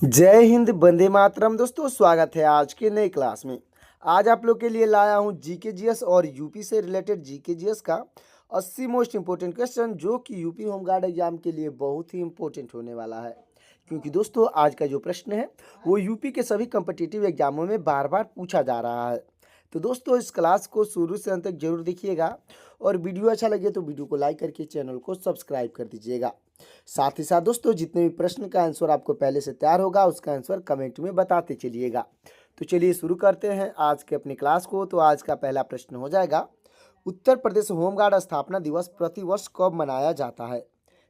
जय हिंद, वंदे मातरम। दोस्तों, स्वागत है आज के नई क्लास में। आज आप लोग के लिए लाया हूं जीके जीएस और यूपी से रिलेटेड जीके जीएस का 80 मोस्ट इंपोर्टेंट क्वेश्चन, जो कि यूपी होमगार्ड एग्जाम के लिए बहुत ही इंपॉर्टेंट होने वाला है। क्योंकि दोस्तों, आज का जो प्रश्न है वो यूपी के सभी कम्पिटिटिव एग्जामों में बार बार पूछा जा रहा है। तो दोस्तों, इस क्लास को शुरू से अंत तक जरूर देखिएगा और वीडियो अच्छा लगे तो वीडियो को लाइक करके चैनल को सब्सक्राइब कर दीजिएगा। साथ ही साथ दोस्तों, जितने भी प्रश्न का आंसर आपको पहले से तैयार होगा उसका आंसर कमेंट में बताते चलिएगा। तो चलिए शुरू करते हैं आज के अपनी क्लास को। तो आज का पहला प्रश्न हो जाएगा, उत्तर प्रदेश होमगार्ड स्थापना दिवस प्रतिवर्ष कब मनाया जाता है?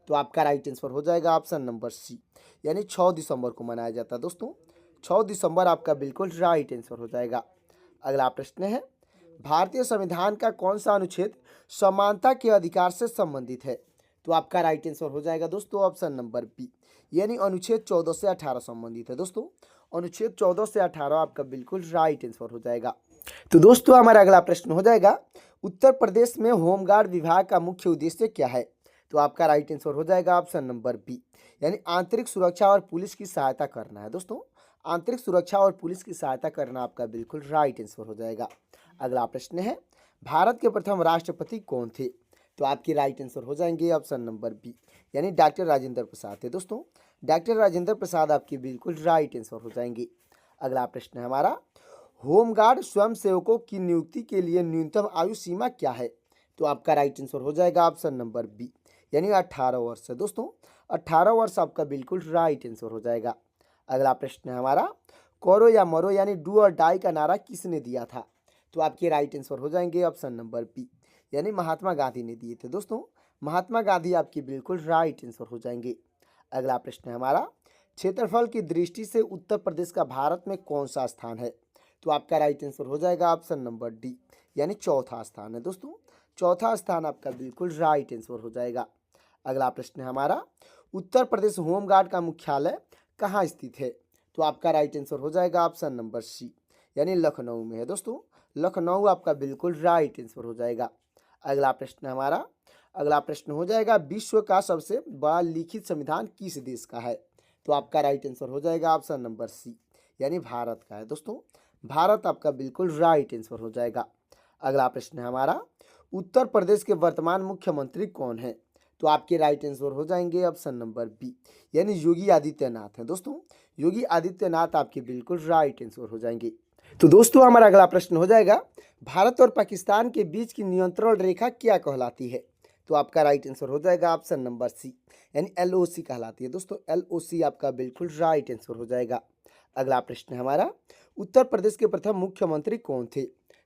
तो आपका राइट आंसर हो जाएगा ऑप्शन नंबर सी, यानी 6 दिसंबर को मनाया जाता है। दोस्तों, 6 दिसंबर आपका बिल्कुल राइट आंसर हो जाएगा। अगला प्रश्न है, भारतीय संविधान का कौन सा अनुच्छेद समानता के अधिकार से संबंधित है? तो आपका राइट आंसर हो जाएगा दोस्तों ऑप्शन नंबर बी, यानी अनुच्छेद 14 से 18 संबंधित है। दोस्तों, अनुच्छेद 14 से 18 आपका बिल्कुल राइट आंसर हो जाएगा। तो दोस्तों, हमारा अगला प्रश्न हो जाएगा, उत्तर प्रदेश में होमगार्ड विभाग का मुख्य उद्देश्य क्या है? तो आपका राइट आंसर हो जाएगा ऑप्शन नंबर बी, यानी आंतरिक सुरक्षा और पुलिस की सहायता करना है। दोस्तों, आंतरिक सुरक्षा और पुलिस की सहायता करना आपका बिल्कुल राइट आंसर हो जाएगा। अगला प्रश्न है, भारत के प्रथम राष्ट्रपति कौन थे? तो आपकी राइट आंसर हो जाएंगे ऑप्शन नंबर बी, यानी डॉक्टर राजेंद्र प्रसाद थे। दोस्तों, डॉक्टर राजेंद्र प्रसाद आपकी बिल्कुल राइट आंसर हो जाएंगे। अगला प्रश्न है हमारा, होमगार्ड स्वयंसेवकों की नियुक्ति के लिए न्यूनतम आयु सीमा क्या है? तो आपका राइट आंसर हो जाएगा ऑप्शन नंबर बी, यानी 18 वर्ष है। दोस्तों, 18 वर्ष आपका बिल्कुल राइट आंसर हो जाएगा। अगला प्रश्न है हमारा, करो या मरो यानी डू और डाई का नारा किसने दिया था? तो आपके राइट आंसर हो जाएंगे ऑप्शन नंबर बी, यानी महात्मा गांधी ने दिए थे। दोस्तों, महात्मा गांधी आपकी बिल्कुल राइट आंसर हो जाएंगे। अगला प्रश्न है हमारा, क्षेत्रफल की दृष्टि से उत्तर प्रदेश का भारत में कौन सा स्थान है? तो आपका राइट आंसर हो जाएगा ऑप्शन नंबर डी, यानी चौथा स्थान है। दोस्तों, चौथा स्थान आपका बिल्कुल राइट आंसर हो जाएगा। अगला प्रश्न है हमारा, उत्तर प्रदेश होमगार्ड का मुख्यालय कहाँ स्थित है? तो आपका राइट आंसर हो जाएगा ऑप्शन नंबर सी, यानी लखनऊ में है। दोस्तों, लखनऊ आपका बिल्कुल राइट आंसर हो जाएगा। अगला प्रश्न हमारा, अगला प्रश्न हो जाएगा, विश्व का सबसे बड़ा लिखित संविधान किस देश का है? तो आपका राइट आंसर हो जाएगा ऑप्शन नंबर सी, यानी भारत का है। दोस्तों, भारत आपका बिल्कुल राइट आंसर हो जाएगा। अगला प्रश्न है हमारा, उत्तर प्रदेश के वर्तमान मुख्यमंत्री कौन है? तो आपके राइट आंसर हो जाएंगे ऑप्शन नंबर बी, यानी योगी आदित्यनाथ हैं। दोस्तों, योगी आदित्यनाथ आपके बिल्कुल राइट आंसर हो जाएंगे। तो दोस्तों, हमारा अगला प्रश्न हो जाएगा, भारत और पाकिस्तान के बीच की नियंत्रण रेखा क्या कहलाती है? तो आपका राइट आंसर हो जाएगा ऑप्शन नंबर सी, यानी LOC कहलाती है। दोस्तों, LOC आपका बिल्कुल राइट आंसर हो जाएगा। अगला प्रश्न है हमारा, उत्तर प्रदेश के प्रथम मुख्यमंत्री कौन थे?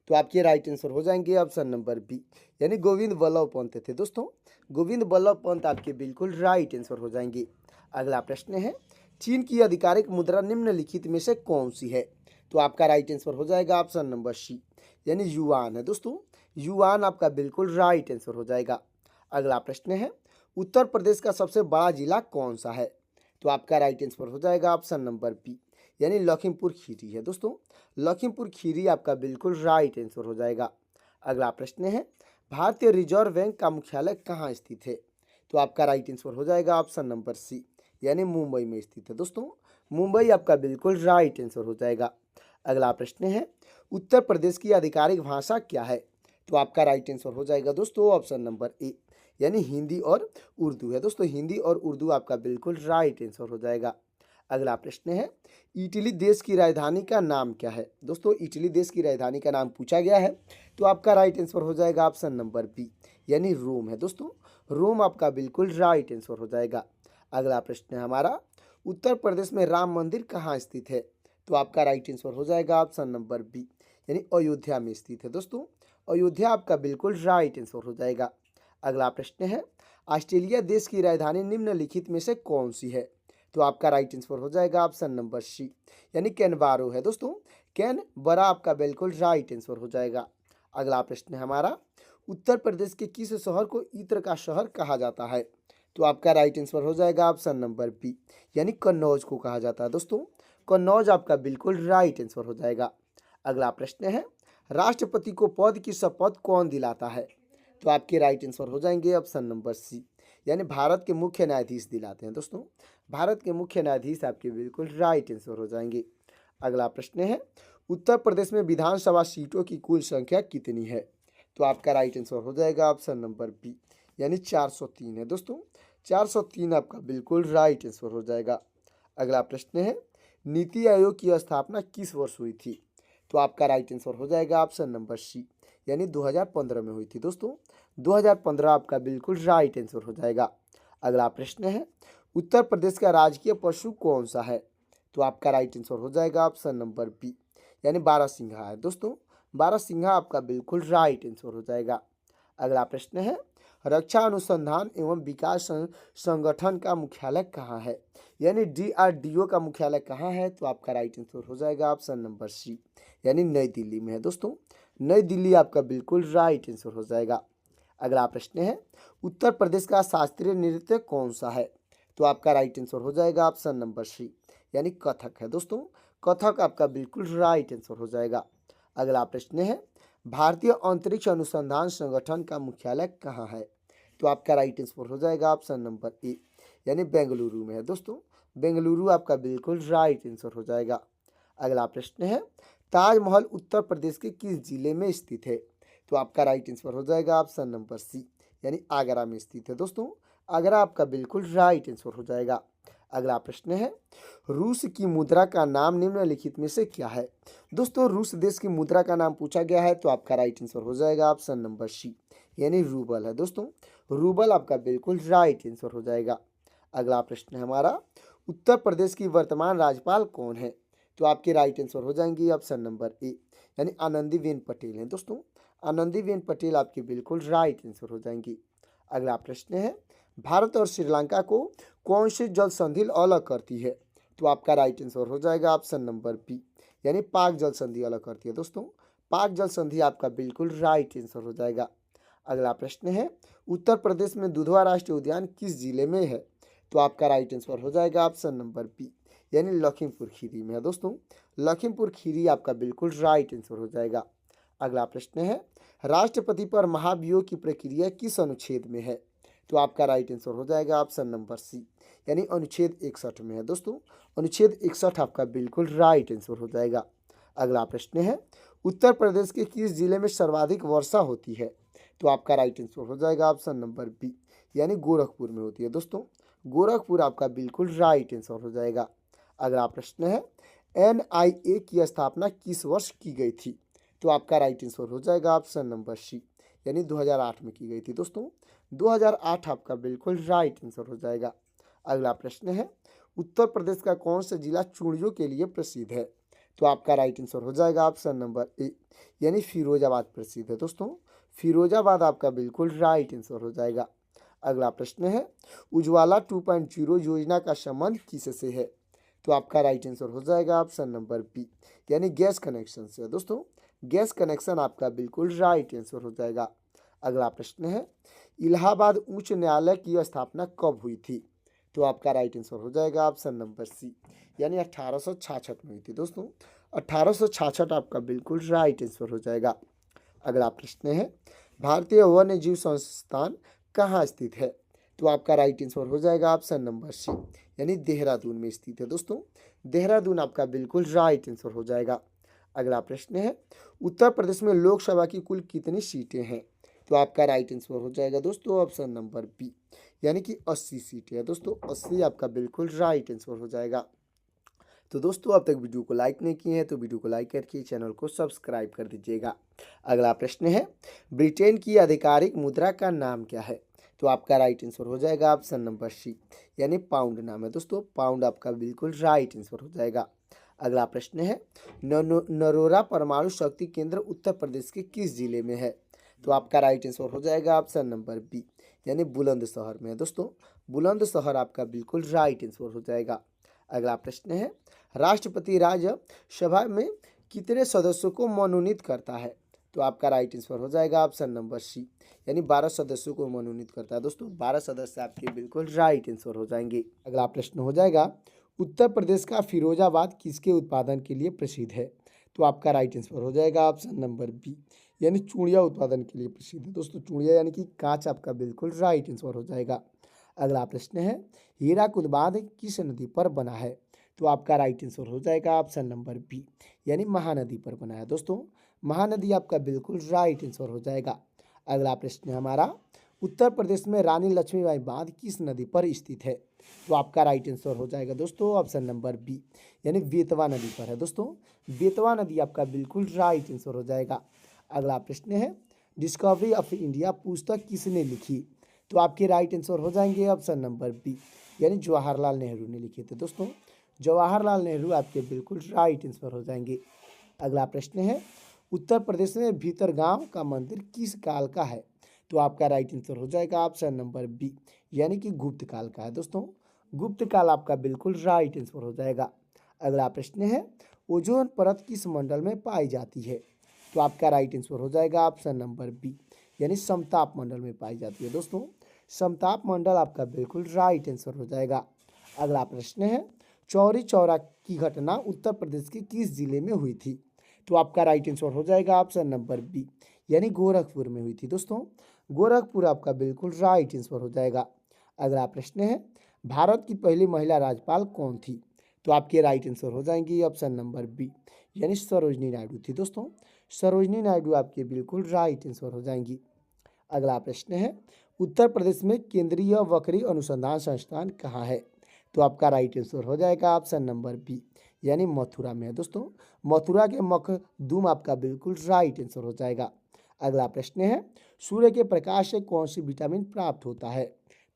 तो आपके राइट आंसर हो जाएंगे ऑप्शन नंबर बी, यानी गोविंद बल्लभ पंत थे। दोस्तों, गोविंद बल्लभ पंत आपके बिल्कुल राइट आंसर हो जाएंगे। अगला प्रश्न है, चीन की आधिकारिक मुद्रा निम्नलिखित में से कौन सी है? तो आपका राइट आंसर हो जाएगा ऑप्शन नंबर सी, यानी युआन है। दोस्तों, युआन आपका बिल्कुल राइट आंसर हो जाएगा। अगला प्रश्न है, उत्तर प्रदेश का सबसे बड़ा जिला कौन सा है? तो आपका राइट आंसर हो जाएगा ऑप्शन नंबर बी, यानी लखीमपुर खीरी है। दोस्तों, लखीमपुर खीरी आपका बिल्कुल राइट आंसर हो जाएगा। अगला प्रश्न है, भारतीय रिजर्व बैंक का मुख्यालय कहाँ स्थित है? तो आपका राइट आंसर हो जाएगा ऑप्शन नंबर सी, यानी मुंबई में स्थित है। दोस्तों, मुंबई आपका बिल्कुल राइट आंसर हो जाएगा। अगला प्रश्न है, उत्तर प्रदेश की आधिकारिक भाषा क्या है? तो आपका राइट आंसर हो जाएगा दोस्तों ऑप्शन नंबर ए, यानी हिंदी और उर्दू है। दोस्तों, हिंदी और उर्दू आपका बिल्कुल राइट आंसर हो जाएगा। अगला प्रश्न है, इटली देश की राजधानी का नाम क्या है? दोस्तों, इटली देश की राजधानी का नाम पूछा गया है, तो आपका राइट आंसर हो जाएगा ऑप्शन नंबर बी, यानी रोम है। दोस्तों, रोम आपका बिल्कुल राइट आंसर हो जाएगा। अगला प्रश्न है हमारा, उत्तर प्रदेश में राम मंदिर कहाँ स्थित है? तो आपका राइट आंसर हो जाएगा ऑप्शन नंबर बी, यानी अयोध्या में स्थित है। दोस्तों, अयोध्या आपका बिल्कुल राइट आंसर हो जाएगा। अगला प्रश्न है, ऑस्ट्रेलिया देश की राजधानी निम्नलिखित में से कौन सी है? तो आपका राइट आंसर हो जाएगा ऑप्शन नंबर सी, यानी कैनबारो है। दोस्तों, कैनबरा आपका बिल्कुल राइट आंसर हो जाएगा। अगला प्रश्न है हमारा, उत्तर प्रदेश के किस शहर को इत्र का शहर कहा जाता है? तो आपका राइट आंसर हो जाएगा ऑप्शन नंबर बी, यानी कन्नौज को कहा जाता है। दोस्तों, कन्नौज आपका बिल्कुल राइट आंसर हो जाएगा। अगला प्रश्न है, राष्ट्रपति को पद की शपथ कौन दिलाता है? तो आपके राइट आंसर हो जाएंगे ऑप्शन नंबर सी, यानी भारत के मुख्य न्यायाधीश दिलाते हैं। दोस्तों, भारत के मुख्य न्यायाधीश आपके बिल्कुल राइट आंसर हो जाएंगे। अगला प्रश्न है, उत्तर प्रदेश में विधानसभा सीटों की कुल संख्या कितनी है? तो आपका राइट आंसर हो जाएगा ऑप्शन नंबर बी, यानी 403 है दोस्तों। 403 आपका बिल्कुल राइट आंसर हो जाएगा। अगला प्रश्न है, नीति आयोग की स्थापना किस वर्ष हुई थी? तो आपका राइट आंसर हो जाएगा ऑप्शन नंबर सी, यानी 2015 में हुई थी दोस्तों। 2015 आपका बिल्कुल राइट आंसर हो जाएगा। अगला प्रश्न है, उत्तर प्रदेश का राजकीय पशु कौन सा है? तो आपका राइट आंसर हो जाएगा ऑप्शन नंबर बी, यानी बारहसिंघा है दोस्तों। बारहसिंघा आपका बिल्कुल राइट आंसर हो जाएगा। अगला प्रश्न है, रक्षा अनुसंधान एवं विकास संगठन का मुख्यालय कहाँ है? यानी DRDO का मुख्यालय कहाँ है? तो आपका राइट आंसर हो जाएगा ऑप्शन नंबर सी, यानी नई दिल्ली में है दोस्तों। नई दिल्ली आपका बिल्कुल राइट आंसर हो जाएगा। अगला प्रश्न है, उत्तर प्रदेश का शास्त्रीय नृत्य कौन सा है? तो आपका राइट आंसर हो जाएगा ऑप्शन नंबर सी, यानी कथक है दोस्तों। कथक आपका बिल्कुल राइट आंसर हो जाएगा। अगला प्रश्न है, भारतीय अंतरिक्ष अनुसंधान संगठन का मुख्यालय कहाँ है? तो आपका राइट आंसर हो जाएगा ऑप्शन नंबर ए, यानी बेंगलुरु में है दोस्तों। बेंगलुरु आपका बिल्कुल राइट आंसर हो जाएगा। अगला प्रश्न है, ताजमहल उत्तर प्रदेश के किस जिले में स्थित है? तो आपका राइट आंसर हो जाएगा ऑप्शन नंबर सी, यानी आगरा में स्थित है दोस्तों। आगरा आपका बिल्कुल राइट आंसर हो जाएगा। अगला प्रश्न है, रूस की मुद्रा का नाम निम्नलिखित में से क्या है? दोस्तों रूस देश की मुद्रा का नाम पूछा गया है, तो आपका राइट आंसर हो जाएगा ऑप्शन नंबर सी, यानी रूबल है दोस्तों। रूबल आपका बिल्कुल राइट आंसर हो जाएगा। अगला प्रश्न है हमारा, उत्तर प्रदेश की वर्तमान राज्यपाल कौन है? तो आपके राइट आंसर हो जाएंगी ऑप्शन नंबर ए, यानी आनंदीबेन पटेल हैं दोस्तों। आनंदीबेन पटेल आपकी बिल्कुल राइट आंसर हो जाएंगी। अगला प्रश्न है, भारत और श्रीलंका को कौन सी जल संधि अलग करती है? तो आपका राइट आंसर हो जाएगा ऑप्शन नंबर बी, यानी पाक जल संधि अलग करती है दोस्तों। पाक जल संधि आपका बिल्कुल राइट आंसर हो जाएगा। अगला प्रश्न है, उत्तर प्रदेश में दुधवा राष्ट्रीय उद्यान किस जिले में है? तो आपका राइट आंसर हो जाएगा ऑप्शन नंबर बी, यानी लखीमपुर खीरी में है दोस्तों। लखीमपुर खीरी आपका बिल्कुल राइट आंसर हो जाएगा। अगला प्रश्न है, राष्ट्रपति पर महाभियोग की प्रक्रिया किस अनुच्छेद में है? तो आपका राइट आंसर हो जाएगा ऑप्शन नंबर सी, यानी अनुच्छेद 61 में है दोस्तों। अनुच्छेद 61 आपका बिल्कुल राइट आंसर हो जाएगा। अगला प्रश्न है, उत्तर प्रदेश के किस जिले में सर्वाधिक वर्षा होती है? तो आपका राइट आंसर हो जाएगा ऑप्शन नंबर बी, यानी गोरखपुर में होती है दोस्तों। गोरखपुर आपका बिल्कुल राइट आंसर हो जाएगा। अगला प्रश्न है, NIA की स्थापना किस वर्ष की गई थी? तो आपका राइट आंसर हो जाएगा ऑप्शन नंबर सी, यानी 2008 में की गई थी दोस्तों। 2008 आपका बिल्कुल राइट आंसर हो जाएगा। अगला प्रश्न है, उत्तर प्रदेश का कौन सा जिला चूड़ियों के लिए प्रसिद्ध है? तो आपका राइट आंसर हो जाएगा ऑप्शन नंबर ए, यानी फिरोजाबाद प्रसिद्ध है दोस्तों। फिरोजाबाद आपका बिल्कुल राइट आंसर हो जाएगा। अगला प्रश्न है, उज्ज्वला 2.0 योजना का संबंध किससे है? तो आपका राइट आंसर हो जाएगा ऑप्शन नंबर बी, यानी गैस कनेक्शन से दोस्तों। गैस कनेक्शन आपका बिल्कुल राइट आंसर हो जाएगा। अगला प्रश्न है, इलाहाबाद उच्च न्यायालय की स्थापना कब हुई थी? तो आपका राइट आंसर हो जाएगा ऑप्शन नंबर सी, यानी 1866 में हुई थी दोस्तों। 1866 आपका बिल्कुल राइट आंसर हो जाएगा। अगला प्रश्न है, भारतीय वन्य जीव संस्थान कहाँ स्थित है? तो आपका राइट आंसर हो जाएगा ऑप्शन नंबर सी, यानी देहरादून में स्थित है दोस्तों। देहरादून आपका बिल्कुल राइट आंसर हो जाएगा। अगला प्रश्न है, उत्तर प्रदेश में लोकसभा की कुल कितनी सीटें हैं? तो आपका राइट आंसर हो जाएगा दोस्तों ऑप्शन नंबर बी, यानी कि 80 सीटें हैं दोस्तों। 80 आपका बिल्कुल राइट आंसर हो जाएगा। तो दोस्तों अब तक वीडियो को लाइक नहीं किए हैं तो वीडियो को लाइक करके चैनल को सब्सक्राइब कर दीजिएगा। अगला प्रश्न है, ब्रिटेन की आधिकारिक मुद्रा का नाम क्या है? तो आपका राइट आंसर हो जाएगा ऑप्शन नंबर सी, यानी पाउंड नाम है दोस्तों। पाउंड आपका बिल्कुल राइट आंसर हो जाएगा। अगला प्रश्न है, नरोरा परमाणु शक्ति केंद्र उत्तर प्रदेश के किस जिले में है? तो आपका राइट आंसर हो जाएगा ऑप्शन नंबर बी, यानी बुलंदशहर में है दोस्तों। बुलंदशहर आपका बिल्कुल राइट आंसर हो जाएगा। अगला प्रश्न है, राष्ट्रपति राज्यसभा में कितने सदस्यों को मनोनीत करता है? तो आपका राइट आंसर हो जाएगा ऑप्शन नंबर सी, यानी 12 सदस्यों को मनोनीत करता है दोस्तों। 12 सदस्य आपके बिल्कुल राइट आंसर हो जाएंगे। अगला प्रश्न हो जाएगा, उत्तर प्रदेश का फिरोजाबाद किसके उत्पादन के लिए प्रसिद्ध है? तो आपका राइट आंसर हो जाएगा ऑप्शन नंबर बी, यानी चूड़िया उत्पादन के लिए प्रसिद्ध है दोस्तों। चूड़िया यानी कि कांच आपका बिल्कुल राइट आंसर हो जाएगा। अगला प्रश्न है हीराकुद बांध किस नदी पर बना है? तो आपका राइट आंसर हो जाएगा ऑप्शन नंबर बी, यानी महानदी पर बना है। दोस्तों महानदी आपका बिल्कुल राइट आंसर हो जाएगा। अगला प्रश्न है हमारा उत्तर प्रदेश में रानी लक्ष्मीबाई बांध किस नदी पर स्थित है? तो आपका राइट आंसर हो जाएगा दोस्तों ऑप्शन नंबर बी, यानी बेतवा नदी पर है। दोस्तों बेतवा नदी आपका बिल्कुल राइट आंसर हो जाएगा। अगला प्रश्न है डिस्कवरी ऑफ इंडिया पुस्तक किसने लिखी? तो आपके राइट आंसर हो जाएंगे ऑप्शन नंबर बी, यानी जवाहरलाल नेहरू ने लिखे थे। दोस्तों जवाहरलाल नेहरू आपके बिल्कुल राइट आंसर हो जाएंगे। अगला प्रश्न है उत्तर प्रदेश में भीतरगांव का मंदिर किस काल का है? तो आपका राइट आंसर हो जाएगा ऑप्शन नंबर बी, यानी कि गुप्त काल का है। दोस्तों गुप्त काल आपका बिल्कुल राइट आंसर हो जाएगा। अगला प्रश्न है ओजोन परत किस मंडल में पाई जाती है? तो आपका राइट आंसर हो जाएगा ऑप्शन नंबर बी, यानी समताप मंडल में पाई जाती है। दोस्तों समताप मंडल आपका बिल्कुल राइट आंसर हो जाएगा। अगला प्रश्न है चौरी चौरा की घटना उत्तर प्रदेश के किस जिले में हुई थी? तो आपका राइट आंसर हो जाएगा ऑप्शन नंबर बी, यानी गोरखपुर में हुई थी। दोस्तों गोरखपुर आपका बिल्कुल राइट आंसर हो जाएगा। अगला प्रश्न है भारत की पहली महिला राज्यपाल कौन थी? तो आपके राइट आंसर हो जाएंगी ऑप्शन नंबर बी, यानी सरोजनी नायडू थी। दोस्तों सरोजनी नायडू आपके बिल्कुल राइट आंसर हो जाएंगी। अगला प्रश्न है उत्तर प्रदेश में केंद्रीय बकरी अनुसंधान संस्थान कहाँ है? तो आपका राइट आंसर हो जाएगा ऑप्शन नंबर बी, यानी मथुरा में है। दोस्तों मथुरा के मखदूम आपका बिल्कुल राइट आंसर हो जाएगा। अगला प्रश्न है सूर्य के प्रकाश से कौन सी विटामिन प्राप्त होता है?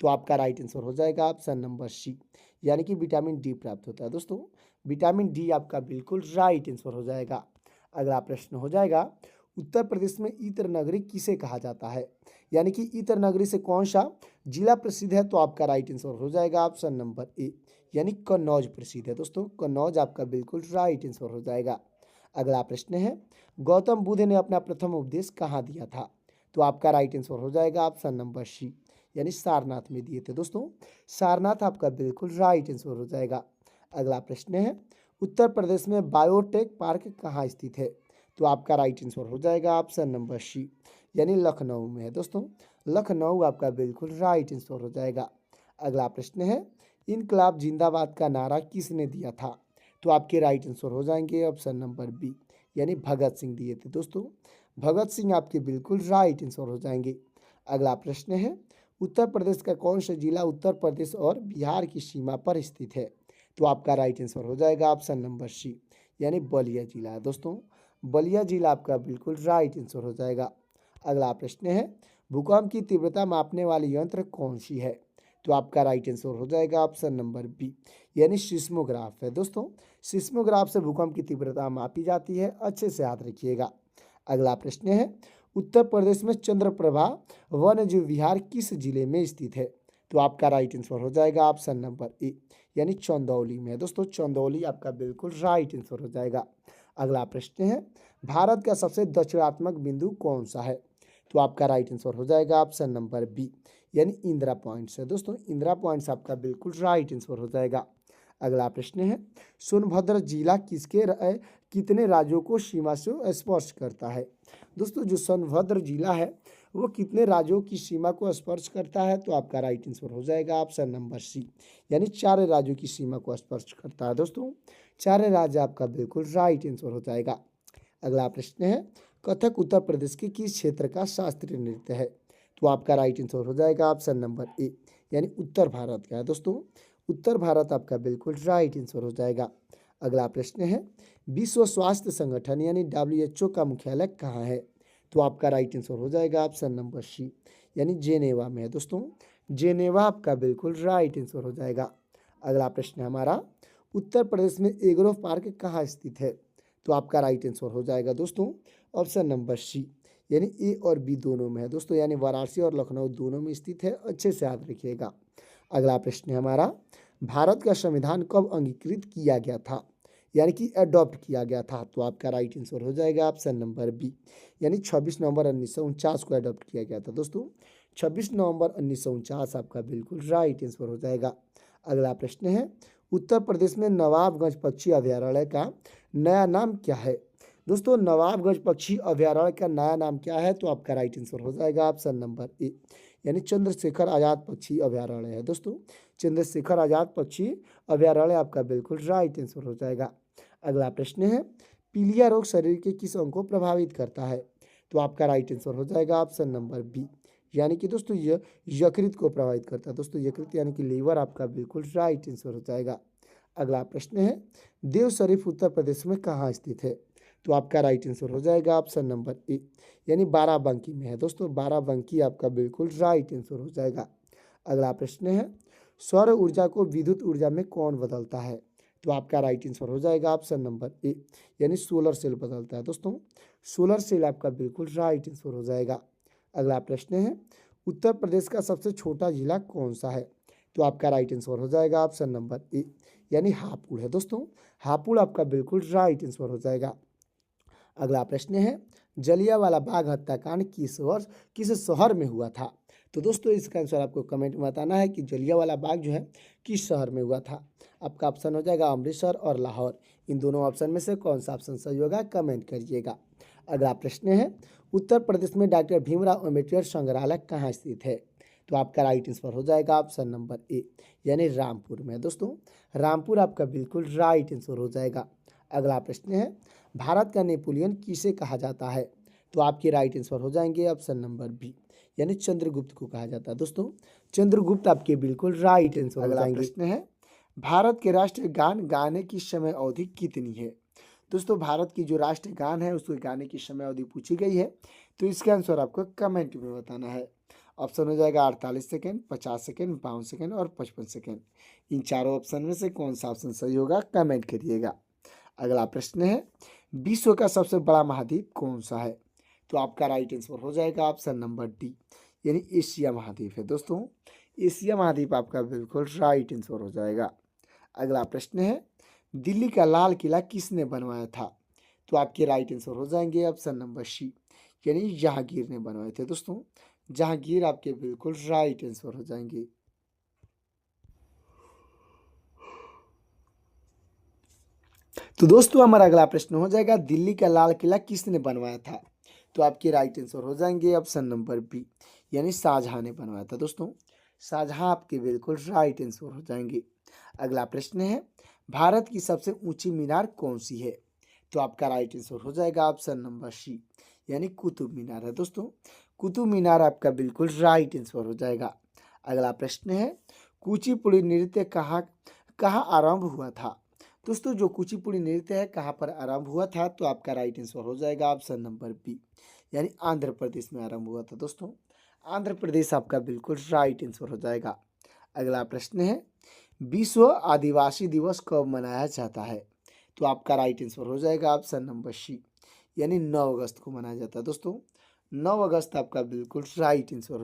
तो आपका राइट आंसर हो जाएगा ऑप्शन नंबर सी, यानी कि विटामिन डी प्राप्त होता है। दोस्तों विटामिन डी आपका बिल्कुल राइट आंसर हो जाएगा। अगला प्रश्न हो जाएगा उत्तर प्रदेश में इत्र नगरी किसे कहा जाता है? यानी कि इत्र नगरी से कौन सा जिला प्रसिद्ध है? तो आपका राइट आंसर हो जाएगा ऑप्शन नंबर ए, यानी कन्नौज प्रसिद्ध है। दोस्तों कन्नौज आपका बिल्कुल राइट आंसर हो जाएगा। अगला प्रश्न है गौतम बुद्ध ने अपना प्रथम उपदेश कहाँ दिया था? तो आपका राइट आंसर हो जाएगा ऑप्शन नंबर सी, यानी सारनाथ में दिए थे। दोस्तों सारनाथ आपका बिल्कुल राइट आंसर हो जाएगा। अगला प्रश्न है उत्तर प्रदेश में बायोटेक पार्क कहाँ स्थित है? तो आपका राइट आंसर हो जाएगा ऑप्शन नंबर सी, यानी लखनऊ में है। दोस्तों लखनऊ आपका बिल्कुल राइट आंसर हो जाएगा। अगला प्रश्न है इनकलाब जिंदाबाद का नारा किसने दिया था? तो आपके राइट आंसर हो जाएंगे ऑप्शन नंबर बी, यानी भगत सिंह दिए थे। दोस्तों भगत सिंह आपके बिल्कुल राइट आंसर हो जाएंगे। अगला प्रश्न है उत्तर प्रदेश का कौन सा जिला उत्तर प्रदेश और बिहार की सीमा पर स्थित है? तो आपका राइट आंसर हो जाएगा ऑप्शन नंबर सी, यानी बलिया जिला है। दोस्तों बलिया जिला आपका बिल्कुल राइट आंसर हो जाएगा। अगला प्रश्न है भूकंप की तीव्रता मापने वाली यंत्र कौन सी है? तो आपका राइट आंसर हो जाएगा ऑप्शन नंबर बी, यानी सिस्मोग्राफ है। दोस्तों सिस्मोग्राफ से भूकंप की तीव्रता मापी जाती है, अच्छे से याद रखिएगा। अगला प्रश्न है उत्तर प्रदेश में चंद्रप्रभा वन्य जीव विहार किस जिले में स्थित है? तो आपका राइट आंसर हो जाएगा ऑप्शन नंबर ए, यानी चंदौली में है। दोस्तों चंदौली आपका बिल्कुल राइट आंसर हो जाएगा। अगला प्रश्न है भारत का सबसे दक्षिणात्मक बिंदु कौन सा है? तो आपका राइट आंसर हो जाएगा ऑप्शन नंबर बी, यानी इंदिरा पॉइंट्स है। दोस्तों इंदिरा पॉइंट्स आपका बिल्कुल राइट आंसर हो जाएगा। अगला प्रश्न है सोनभद्र जिला कितने राज्यों को सीमा से स्पर्श करता है? दोस्तों जो सोनभद्र जिला है वो कितने राज्यों की सीमा को स्पर्श करता है? तो आपका राइट आंसर हो जाएगा ऑप्शन नंबर सी, यानी 4 राज्यों की सीमा को स्पर्श करता है। दोस्तों 4 राज्य आपका बिल्कुल राइट आंसर हो जाएगा। अगला प्रश्न है कथक उत्तर प्रदेश के किस क्षेत्र का शास्त्रीय नृत्य है? तो आपका राइट आंसर हो जाएगा ऑप्शन नंबर ए, यानी उत्तर भारत का है। दोस्तों उत्तर भारत आपका बिल्कुल राइट आंसर हो जाएगा। अगला प्रश्न है विश्व स्वास्थ्य संगठन यानी WHO का मुख्यालय कहाँ है? तो आपका राइट आंसर हो जाएगा ऑप्शन नंबर सी, यानी जेनेवा में है। दोस्तों जेनेवा आपका बिल्कुल राइट आंसर हो जाएगा। अगला प्रश्न है हमारा उत्तर प्रदेश में एग्रो पार्क कहाँ स्थित है? तो आपका राइट आंसर हो जाएगा दोस्तों ऑप्शन नंबर सी, यानी ए और बी दोनों में है। दोस्तों यानी वाराणसी और लखनऊ दोनों में स्थित है, अच्छे से याद रखिएगा। अगला प्रश्न है हमारा भारत का संविधान कब अंगीकृत किया गया था? यानी कि अडॉप्ट किया गया था? तो आपका राइट आंसर हो जाएगा ऑप्शन नंबर बी, यानी 26 नवंबर 1949 को अडॉप्ट किया गया था। दोस्तों 26 नवंबर 1949 आपका बिल्कुल राइट आंसर हो जाएगा। अगला प्रश्न है उत्तर प्रदेश में नवाबगंज पक्षी अभयारण्य का नया नाम क्या है? दोस्तों नवाबगंज पक्षी अभयारण्य का नया नाम क्या है? तो आपका राइट आंसर हो जाएगा ऑप्शन नंबर ए, यानी चंद्रशेखर आजाद पक्षी अभयारण्य है दोस्तों। चंद्रशेखर आजाद पक्षी अभयारण्य आपका बिल्कुल राइट आंसर हो जाएगा। अगला प्रश्न है, पीलिया रोग शरीर के किस अंग को प्रभावित करता है? तो आपका राइट आंसर हो जाएगा ऑप्शन नंबर बी, यानी कि दोस्तों यकृत को प्रभावित करता है दोस्तों। यकृत यानी कि लीवर आपका बिल्कुल राइट आंसर हो जाएगा। अगला प्रश्न है, देव शरीफ उत्तर प्रदेश में कहाँ स्थित है? तो आपका राइट आंसर हो जाएगा ऑप्शन नंबर ए, यानी बाराबंकी में है दोस्तों। बाराबंकी आपका बिल्कुल राइट आंसर हो जाएगा। अगला प्रश्न है, सौर ऊर्जा को विद्युत ऊर्जा में कौन बदलता है? तो आपका राइट आंसर हो जाएगा ऑप्शन नंबर ए, यानी सोलर सेल बदलता है दोस्तों। सोलर सेल आपका बिल्कुल राइट आंसर हो जाएगा। अगला प्रश्न है, उत्तर प्रदेश का सबसे छोटा जिला कौन सा है? तो आपका राइट आंसर हो जाएगा ऑप्शन नंबर ए, यानी हापुड़ है दोस्तों। हापुड़ आपका बिल्कुल राइट आंसर हो जाएगा। अगला प्रश्न है, जलियांवाला बाग हत्याकांड किस शहर में हुआ था? तो दोस्तों इसका आंसर आपको कमेंट में बताना है कि जलियांवाला बाग जो है किस शहर में हुआ था। आपका ऑप्शन हो जाएगा अमृतसर और लाहौर। इन दोनों ऑप्शन में से कौन सा ऑप्शन सही होगा कमेंट करिएगा। अगला प्रश्न है, उत्तर प्रदेश में डॉक्टर भीमराव अम्बेडकर संग्रहालय कहाँ स्थित है? तो आपका राइट आंसर हो जाएगा ऑप्शन नंबर ए, यानी रामपुर में दोस्तों। रामपुर आपका बिल्कुल राइट आंसर हो जाएगा। अगला प्रश्न है, भारत का नेपोलियन किसे कहा जाता है? तो आपके राइट आंसर हो जाएंगे ऑप्शन नंबर बी, यानी चंद्रगुप्त को कहा जाता है दोस्तों। चंद्रगुप्त आपके बिल्कुल राइट आंसर हो जाएंगे। अगला प्रश्न है, भारत के राष्ट्रीय गान गाने की समय अवधि कितनी है? दोस्तों भारत की जो राष्ट्रीय गान है उसको गाने की समय अवधि पूछी गई है, तो इसका आंसर आपको कमेंट में बताना है। ऑप्शन हो जाएगा 48 सेकेंड, 50 सेकेंड, 52 सेकेंड और 55 सेकेंड। इन चारों ऑप्शन में से कौन सा ऑप्शन सही होगा कमेंट करिएगा। अगला प्रश्न है, विश्व का सबसे बड़ा महाद्वीप कौन सा है? तो आपका राइट आंसर हो जाएगा ऑप्शन नंबर डी, यानी एशिया महाद्वीप है दोस्तों। एशिया महाद्वीप आपका बिल्कुल राइट आंसर हो जाएगा। अगला प्रश्न है, दिल्ली का लाल किला किसने बनवाया था? तो आपके राइट आंसर हो जाएंगे ऑप्शन नंबर सी, यानी जहांगीर ने बनवाए थे दोस्तों। जहांगीर आपके बिल्कुल राइट आंसर हो जाएंगे। तो दोस्तों हमारा अगला प्रश्न हो जाएगा, दिल्ली का लाल किला किसने बनवाया था? तो आपके राइट आंसर हो जाएंगे ऑप्शन नंबर बी, यानी शाहजहां ने बनवाया था दोस्तों। शाहजहां आपके बिल्कुल राइट आंसर हो जाएंगे। अगला प्रश्न है, भारत की सबसे ऊंची मीनार कौन सी है? तो आपका राइट आंसर हो जाएगा ऑप्शन नंबर सी, यानी कुतुब मीनार है दोस्तों। कुतुब मीनार आपका बिल्कुल राइट आंसर हो जाएगा। अगला प्रश्न है, कुचिपुड़ी नृत्य कहाँ कहाँ आरंभ हुआ था? दोस्तों जो कुचिपुड़ी नृत्य है कहाँ पर आरंभ हुआ था? तो आपका राइट आंसर हो जाएगा ऑप्शन नंबर बी, यानी आंध्र प्रदेश में आरंभ हुआ था दोस्तों। आंध्र प्रदेश आपका बिल्कुल राइट आंसर हो जाएगा। अगला प्रश्न है, विश्व आदिवासी दिवस कब मनाया जाता है? तो आपका राइट आंसर हो जाएगा ऑप्शन नंबर सी, यानी 9 अगस्त को मनाया जाता है दोस्तों। 9 अगस्त आपका बिल्कुल राइट आंसर हो।